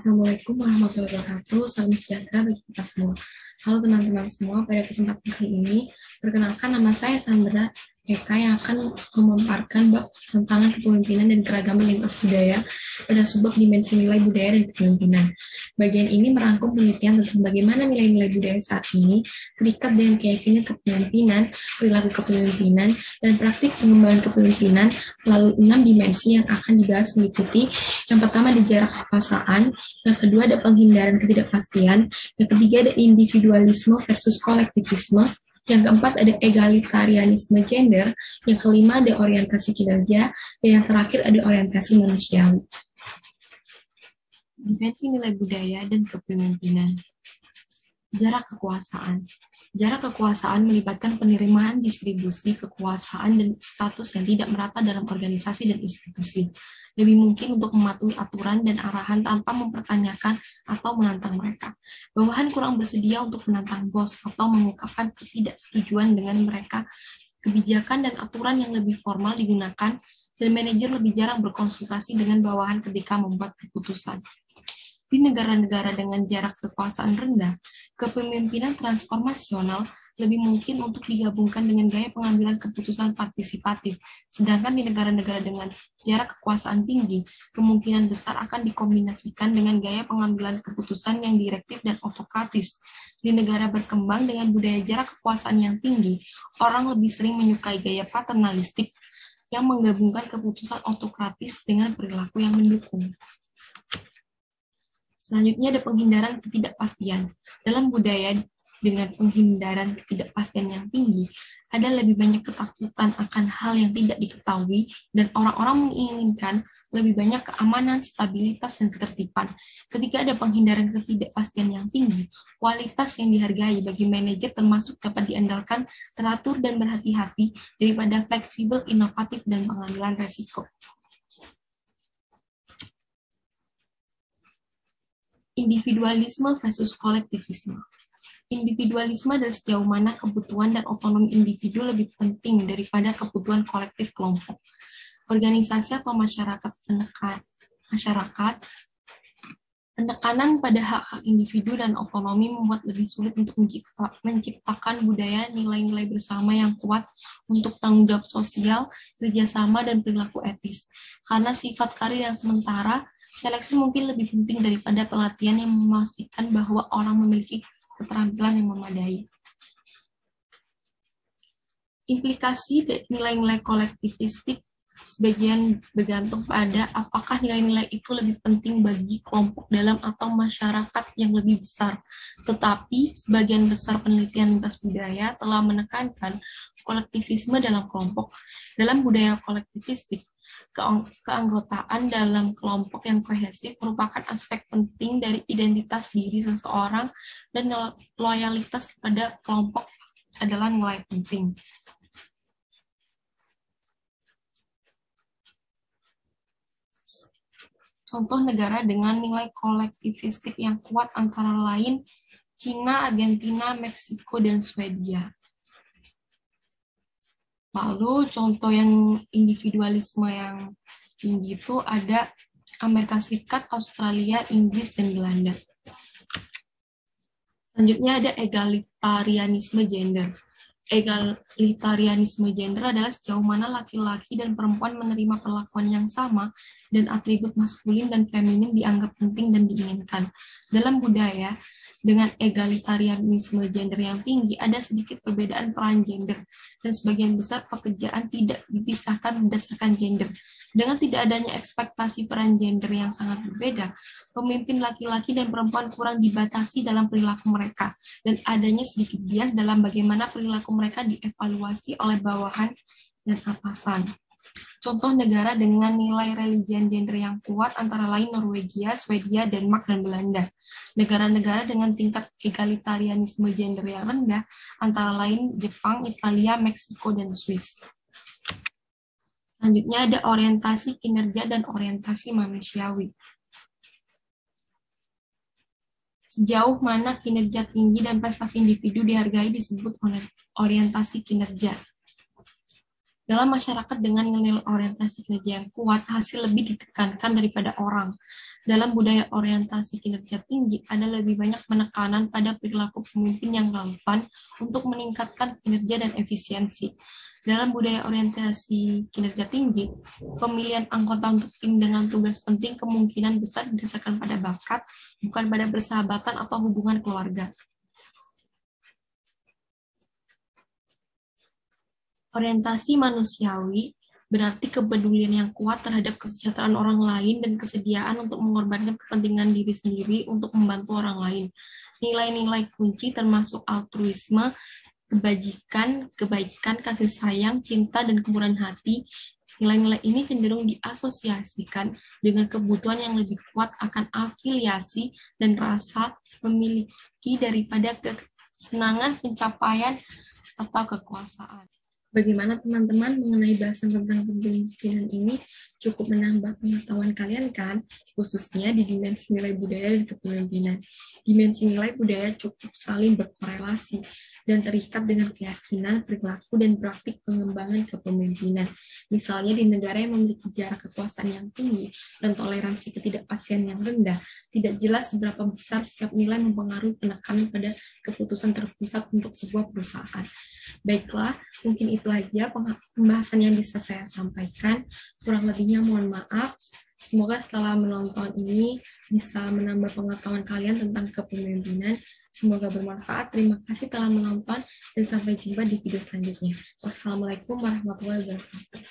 Assalamualaikum warahmatullahi wabarakatuh. Salam sejahtera bagi kita semua. Halo teman-teman semua, pada kesempatan kali ini, perkenalkan nama saya Sandra Eka yang akan memaparkan bab tantangan kepemimpinan dan keragaman lintas budaya pada subbab dimensi nilai budaya dan kepemimpinan. Bagian ini merangkum penelitian tentang bagaimana nilai-nilai budaya saat ini terikat dengan keyakinan kepemimpinan, perilaku kepemimpinan, dan praktik pengembangan kepemimpinan melalui 6 dimensi yang akan dibahas meliputi yang pertama di jarak kekuasaan, yang kedua ada penghindaran ketidakpastian, yang ketiga ada individualisme versus kolektivisme, yang keempat ada egalitarianisme gender, yang kelima ada orientasi kinerja, dan yang terakhir ada orientasi manusiawi. Dimensi nilai budaya dan kepemimpinan. Jarak kekuasaan. Jarak kekuasaan melibatkan penerimaan distribusi kekuasaan dan status yang tidak merata dalam organisasi dan institusi. Lebih mungkin untuk mematuhi aturan dan arahan tanpa mempertanyakan atau menantang mereka. Bawahan kurang bersedia untuk menantang bos atau mengungkapkan ketidaksetujuan dengan mereka. Kebijakan dan aturan yang lebih formal digunakan, dan manajer lebih jarang berkonsultasi dengan bawahan ketika membuat keputusan. Di negara-negara dengan jarak kekuasaan rendah, kepemimpinan transformasional lebih mungkin untuk digabungkan dengan gaya pengambilan keputusan partisipatif. Sedangkan di negara-negara dengan jarak kekuasaan tinggi, kemungkinan besar akan dikombinasikan dengan gaya pengambilan keputusan yang direktif dan otokratis. Di negara berkembang dengan budaya jarak kekuasaan yang tinggi, orang lebih sering menyukai gaya paternalistik yang menggabungkan keputusan otokratis dengan perilaku yang mendukung. Selanjutnya ada penghindaran ketidakpastian. Dalam budaya dengan penghindaran ketidakpastian yang tinggi, ada lebih banyak ketakutan akan hal yang tidak diketahui, dan orang-orang menginginkan lebih banyak keamanan, stabilitas, dan ketertiban. Ketika ada penghindaran ketidakpastian yang tinggi, kualitas yang dihargai bagi manajer termasuk dapat diandalkan, teratur, dan berhati-hati daripada fleksibel, inovatif, dan pengambilan resiko. Individualisme versus kolektivisme. Individualisme adalah sejauh mana kebutuhan dan otonomi individu lebih penting daripada kebutuhan kolektif kelompok. Organisasi atau penekanan pada hak-hak individu dan otonomi membuat lebih sulit untuk menciptakan budaya nilai-nilai bersama yang kuat untuk tanggung jawab sosial, kerjasama, dan perilaku etis. Karena sifat karir yang sementara, seleksi mungkin lebih penting daripada pelatihan yang memastikan bahwa orang memiliki keterampilan yang memadai. Implikasi nilai-nilai kolektivistik sebagian bergantung pada apakah nilai-nilai itu lebih penting bagi kelompok dalam atau masyarakat yang lebih besar. Tetapi, sebagian besar penelitian lintas budaya telah menekankan kolektivisme dalam kelompok. Dalam budaya kolektivistik, keanggotaan dalam kelompok yang kohesif merupakan aspek penting dari identitas diri seseorang, dan loyalitas kepada kelompok adalah nilai penting. Contoh negara dengan nilai kolektivistik yang kuat antara lain Cina, Argentina, Meksiko, dan Swedia. Lalu contoh yang individualisme yang tinggi itu ada Amerika Serikat, Australia, Inggris, dan Belanda. Selanjutnya ada egalitarianisme gender. Egalitarianisme gender adalah sejauh mana laki-laki dan perempuan menerima perlakuan yang sama dan atribut maskulin dan feminin dianggap penting dan diinginkan. Dalam budaya dengan egalitarianisme gender yang tinggi, ada sedikit perbedaan peran gender, dan sebagian besar pekerjaan tidak dipisahkan berdasarkan gender. Dengan tidak adanya ekspektasi peran gender yang sangat berbeda, pemimpin laki-laki dan perempuan kurang dibatasi dalam perilaku mereka, dan adanya sedikit bias dalam bagaimana perilaku mereka dievaluasi oleh bawahan dan atasan. Contoh negara dengan nilai religion gender yang kuat antara lain Norwegia, Swedia, Denmark, dan Belanda. Negara-negara dengan tingkat egalitarianisme gender yang rendah antara lain Jepang, Italia, Meksiko, dan Swiss. Selanjutnya ada orientasi kinerja dan orientasi manusiawi. Sejauh mana kinerja tinggi dan prestasi individu dihargai disebut orientasi kinerja. Dalam masyarakat dengan nilai orientasi kinerja yang kuat, hasil lebih ditekankan daripada orang. Dalam budaya orientasi kinerja tinggi, ada lebih banyak penekanan pada perilaku pemimpin yang relevan untuk meningkatkan kinerja dan efisiensi. Dalam budaya orientasi kinerja tinggi, pemilihan anggota untuk tim dengan tugas penting kemungkinan besar didasarkan pada bakat, bukan pada persahabatan atau hubungan keluarga. Orientasi manusiawi berarti kepedulian yang kuat terhadap kesejahteraan orang lain dan kesediaan untuk mengorbankan kepentingan diri sendiri untuk membantu orang lain. Nilai-nilai kunci termasuk altruisme, kebajikan, kebaikan, kasih sayang, cinta, dan kemurahan hati. Nilai-nilai ini cenderung diasosiasikan dengan kebutuhan yang lebih kuat akan afiliasi dan rasa memiliki daripada kesenangan, pencapaian, atau kekuasaan. Bagaimana teman-teman mengenai bahasan tentang kepemimpinan ini cukup menambah pengetahuan kalian kan, khususnya di dimensi nilai budaya dan kepemimpinan. Dimensi nilai budaya cukup saling berkorelasi dan terikat dengan keyakinan, perilaku, dan praktik pengembangan kepemimpinan. Misalnya di negara yang memiliki jarak kekuasaan yang tinggi dan toleransi ketidakpastian yang rendah, tidak jelas seberapa besar setiap nilai mempengaruhi penekanan pada keputusan terpusat untuk sebuah perusahaan. Baiklah, mungkin itu aja pembahasan yang bisa saya sampaikan. Kurang lebihnya mohon maaf. Semoga setelah menonton ini bisa menambah pengetahuan kalian tentang kepemimpinan. Semoga bermanfaat. Terima kasih telah menonton dan sampai jumpa di video selanjutnya. Wassalamualaikum warahmatullahi wabarakatuh.